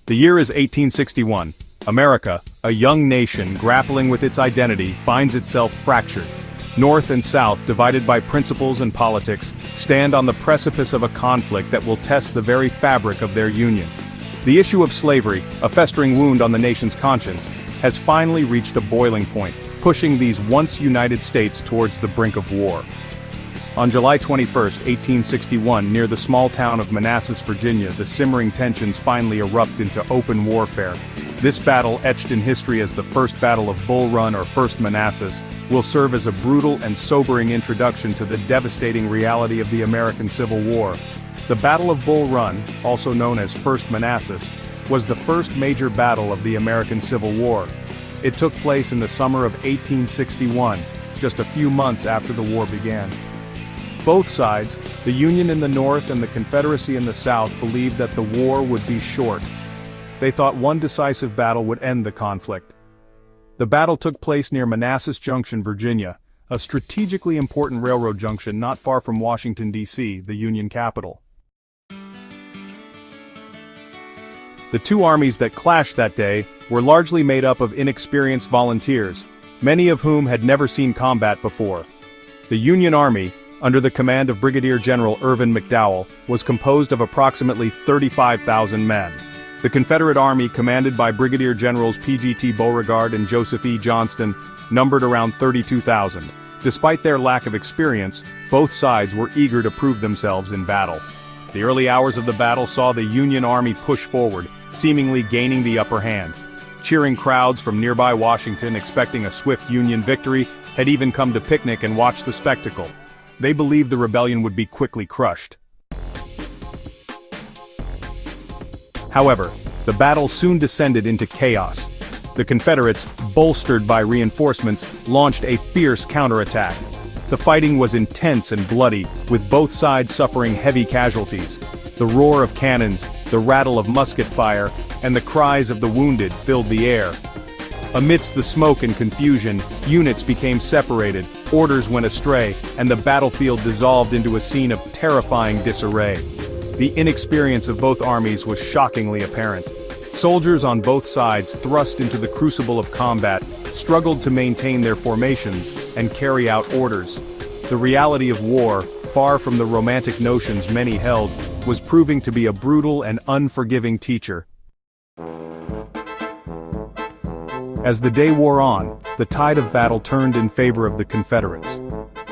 The year is 1861. America, a young nation grappling with its identity, finds itself fractured. North and South, divided by principles and politics, stand on the precipice of a conflict that will test the very fabric of their union. The issue of slavery, a festering wound on the nation's conscience, has finally reached a boiling point, pushing these once united states towards the brink of war. On July 21, 1861, near the small town of Manassas, Virginia, the simmering tensions finally erupt into open warfare. This battle, etched in history as the First Battle of Bull Run or First Manassas, will serve as a brutal and sobering introduction to the devastating reality of the American Civil War. The Battle of Bull Run, also known as First Manassas, was the first major battle of the American Civil War. It took place in the summer of 1861, just a few months after the war began. Both sides, the Union in the North and the Confederacy in the South, believed that the war would be short. They thought one decisive battle would end the conflict. The battle took place near Manassas Junction, Virginia, a strategically important railroad junction not far from Washington, D.C., the Union capital. The two armies that clashed that day were largely made up of inexperienced volunteers, many of whom had never seen combat before. The Union Army, under the command of Brigadier General Irvin McDowell, was composed of approximately 35,000 men. The Confederate Army, commanded by Brigadier Generals P.G.T. Beauregard and Joseph E. Johnston, numbered around 32,000. Despite their lack of experience, both sides were eager to prove themselves in battle. The early hours of the battle saw the Union Army push forward, seemingly gaining the upper hand. Cheering crowds from nearby Washington, expecting a swift Union victory, had even come to picnic and watch the spectacle. They believed the rebellion would be quickly crushed. However, the battle soon descended into chaos. The Confederates, bolstered by reinforcements, launched a fierce counterattack. The fighting was intense and bloody, with both sides suffering heavy casualties. The roar of cannons, the rattle of musket fire, and the cries of the wounded filled the air. Amidst the smoke and confusion, units became separated, orders went astray, and the battlefield dissolved into a scene of terrifying disarray. The inexperience of both armies was shockingly apparent. Soldiers on both sides, thrust into the crucible of combat, struggled to maintain their formations and carry out orders. The reality of war, far from the romantic notions many held, was proving to be a brutal and unforgiving teacher. As the day wore on, the tide of battle turned in favor of the Confederates.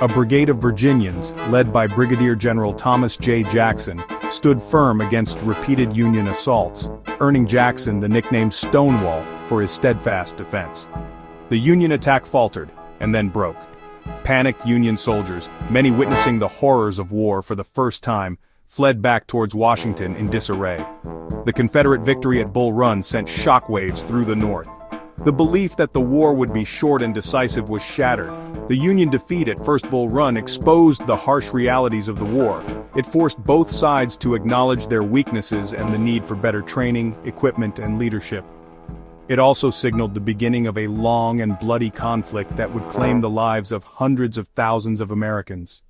A brigade of Virginians, led by Brigadier General Thomas J. Jackson, stood firm against repeated Union assaults, earning Jackson the nickname Stonewall for his steadfast defense. The Union attack faltered, and then broke. Panicked Union soldiers, many witnessing the horrors of war for the first time, fled back towards Washington in disarray. The Confederate victory at Bull Run sent shockwaves through the North. The belief that the war would be short and decisive was shattered. The Union defeat at First Bull Run exposed the harsh realities of the war. It forced both sides to acknowledge their weaknesses and the need for better training, equipment, and leadership. It also signaled the beginning of a long and bloody conflict that would claim the lives of hundreds of thousands of Americans.